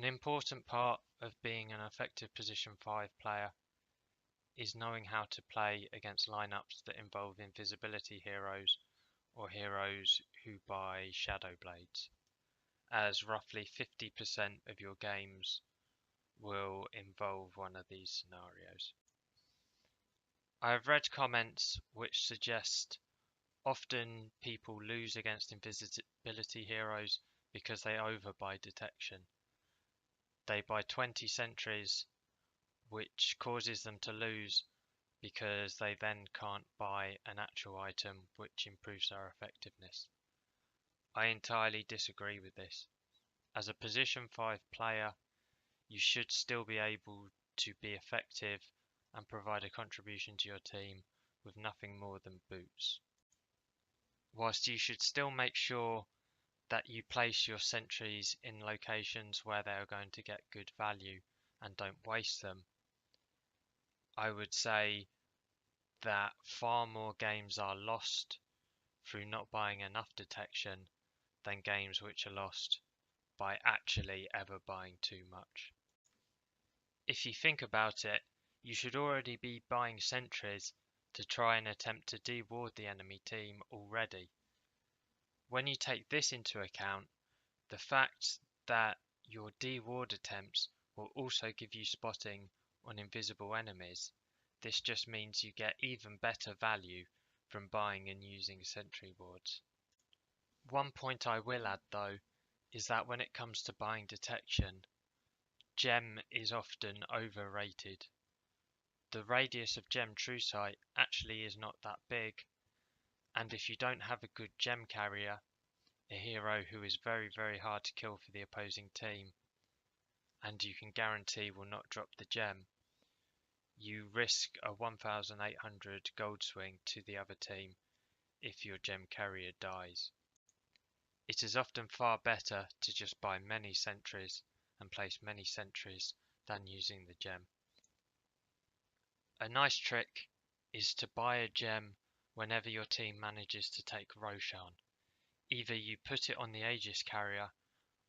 An important part of being an effective position 5 player is knowing how to play against lineups that involve invisibility heroes or heroes who buy shadow blades, as roughly 50% of your games will involve one of these scenarios. I have read comments which suggest often people lose against invisibility heroes because they overbuy detection. They buy 20 sentries, which causes them to lose because they then can't buy an actual item which improves their effectiveness. I entirely disagree with this. As a position 5 player, you should still be able to be effective and provide a contribution to your team with nothing more than boots. Whilst you should still make sure that you place your sentries in locations where they are going to get good value and don't waste them, I would say that far more games are lost through not buying enough detection than games which are lost by actually ever buying too much. If you think about it, you should already be buying sentries to try and attempt to deward the enemy team already. When you take this into account, the fact that your deward attempts will also give you spotting on invisible enemies, this just means you get even better value from buying and using sentry wards. One point I will add though is that when it comes to buying detection, gem is often overrated. The radius of gem true sight actually is not that big, and if you don't have a good gem carrier, a hero who is very hard to kill for the opposing team, and you can guarantee will not drop the gem, you risk a 1,800 gold swing to the other team if your gem carrier dies. It is often far better to just buy many sentries and place many sentries than using the gem. A nice trick is to buy a gem whenever your team manages to take Roshan. Either you put it on the Aegis carrier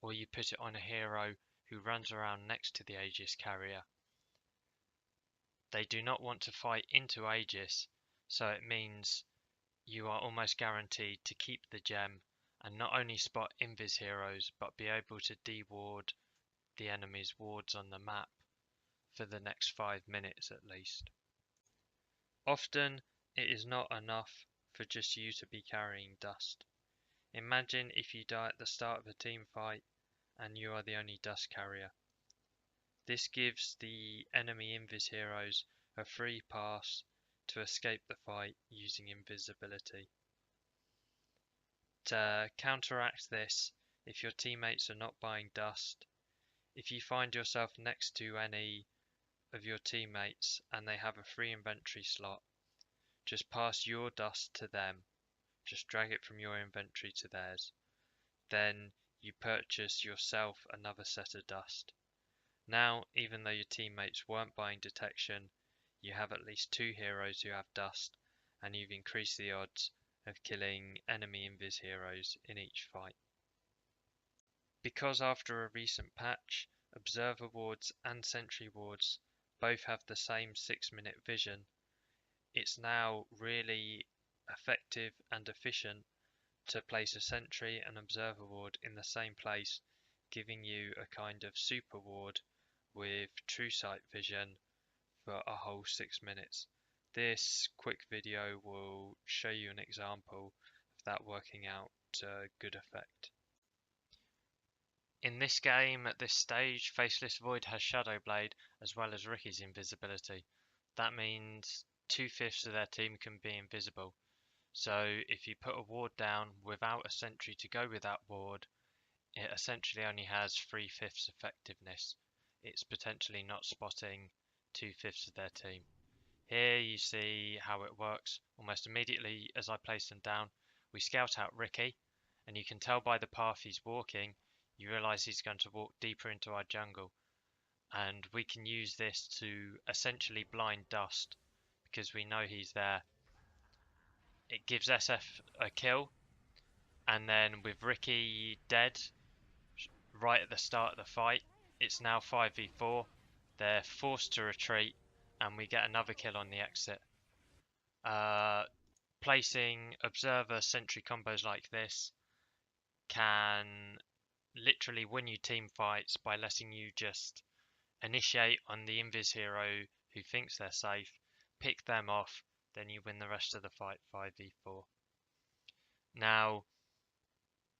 or you put it on a hero who runs around next to the Aegis carrier. They do not want to fight into Aegis, so it means you are almost guaranteed to keep the gem and not only spot invis heroes but be able to deward the enemy's wards on the map for the next 5 minutes at least. Often it is not enough for just you to be carrying dust. Imagine if you die at the start of a team fight and you are the only dust carrier. This gives the enemy invis heroes a free pass to escape the fight using invisibility. To counteract this, if your teammates are not buying dust, if you find yourself next to any of your teammates and they have a free inventory slot, just pass your dust to them. Just drag it from your inventory to theirs. Then you purchase yourself another set of dust. Now, even though your teammates weren't buying detection, you have at least 2 heroes who have dust, and you've increased the odds of killing enemy invis heroes in each fight. Because after a recent patch, observer wards and sentry wards both have the same 6-minute vision, it's now really effective and efficient to place a sentry and observer ward in the same place, giving you a kind of super ward with true sight vision for a whole 6 minutes. This quick video will show you an example of that working out to good effect. In this game, at this stage, Faceless Void has Shadow Blade as well as Ricky's invisibility. That means 2/5 of their team can be invisible. So if you put a ward down without a sentry to go with that ward, it essentially only has 3/5 effectiveness. It's potentially not spotting 2/5 of their team. Here you see how it works. Almost immediately as I place them down, we scout out Ricky, and you can tell by the path he's walking, you realise he's going to walk deeper into our jungle. And we can use this to essentially blind dust, because we know he's there. It gives SF a kill, and then with Ricky dead right at the start of the fight, It's now 5v4. They're forced to retreat, and we get another kill on the exit. Placing observer sentry combos like this can literally win you team fights by letting you just initiate on the invis hero who thinks they're safe, pick them off, then you win the rest of the fight 5v4. Now,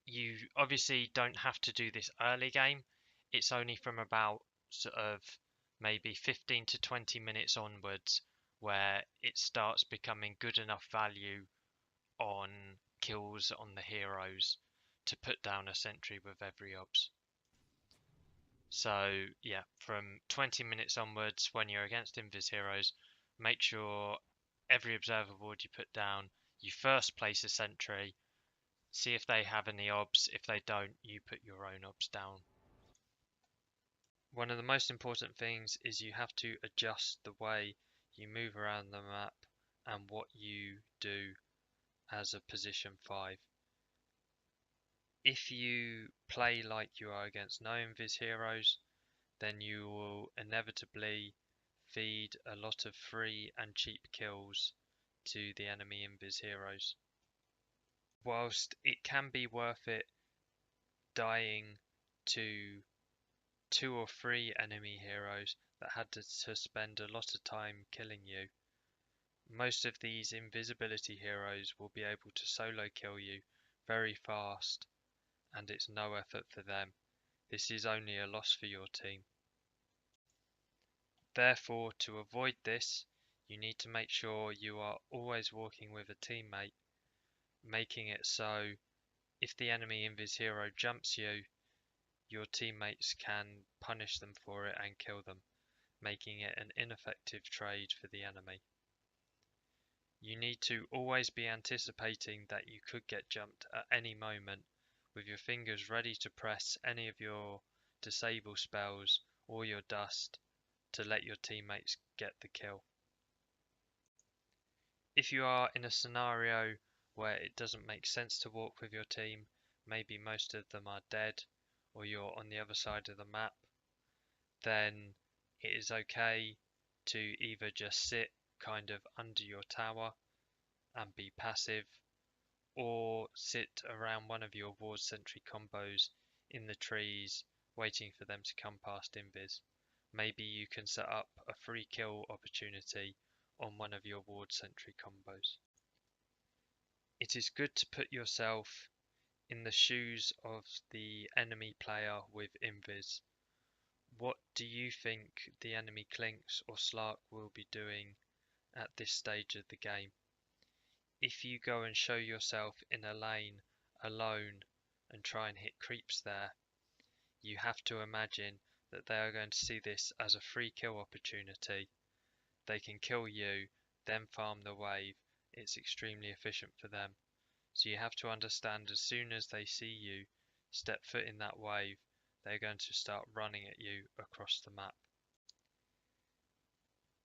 you obviously don't have to do this early game. It's only from about sort of maybe 15 to 20 minutes onwards where it starts becoming good enough value on kills on the heroes to put down a sentry with every obs. So yeah, from 20 minutes onwards when you're against invis heroes, make sure every observer board you put down, you first place a sentry, see if they have any obs. If they don't, you put your own obs down. One of the most important things is you have to adjust the way you move around the map and what you do as a position 5. If you play like you are against no invis heroes, then you will inevitably feed a lot of free and cheap kills to the enemy invis heroes. Whilst it can be worth it dying to 2 or 3 enemy heroes that had to spend a lot of time killing you, most of these invisibility heroes will be able to solo kill you very fast, and it's no effort for them. This is only a loss for your team. Therefore, to avoid this, you need to make sure you are always walking with a teammate, making it so if the enemy invis hero jumps you, your teammates can punish them for it and kill them, making it an ineffective trade for the enemy. You need to always be anticipating that you could get jumped at any moment, with your fingers ready to press any of your disable spells or your dust to let your teammates get the kill. If you are in a scenario where it doesn't make sense to walk with your team, maybe most of them are dead or you're on the other side of the map, then it is okay to either just sit kind of under your tower and be passive, or sit around one of your ward sentry combos in the trees waiting for them to come past invis. Maybe you can set up a free kill opportunity on one of your ward sentry combos. It is good to put yourself in the shoes of the enemy player with invis. What do you think the enemy Clinks or Slark will be doing at this stage of the game? If you go and show yourself in a lane alone and try and hit creeps there, you have to imagine that they are going to see this as a free kill opportunity. They can kill you, then farm the wave. It's extremely efficient for them. So you have to understand, as soon as they see you step foot in that wave, they're going to start running at you across the map.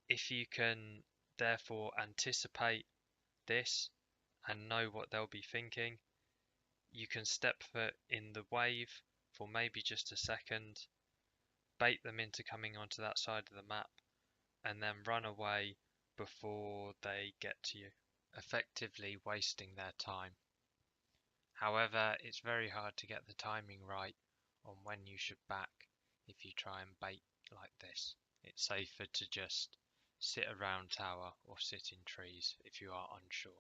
If you can therefore anticipate this and know what they'll be thinking, you can step foot in the wave for maybe just a second, bait them into coming onto that side of the map, and then run away before they get to you, effectively wasting their time. However, it's very hard to get the timing right on when you should back if you try and bait like this. It's safer to just sit around tower or sit in trees if you are unsure.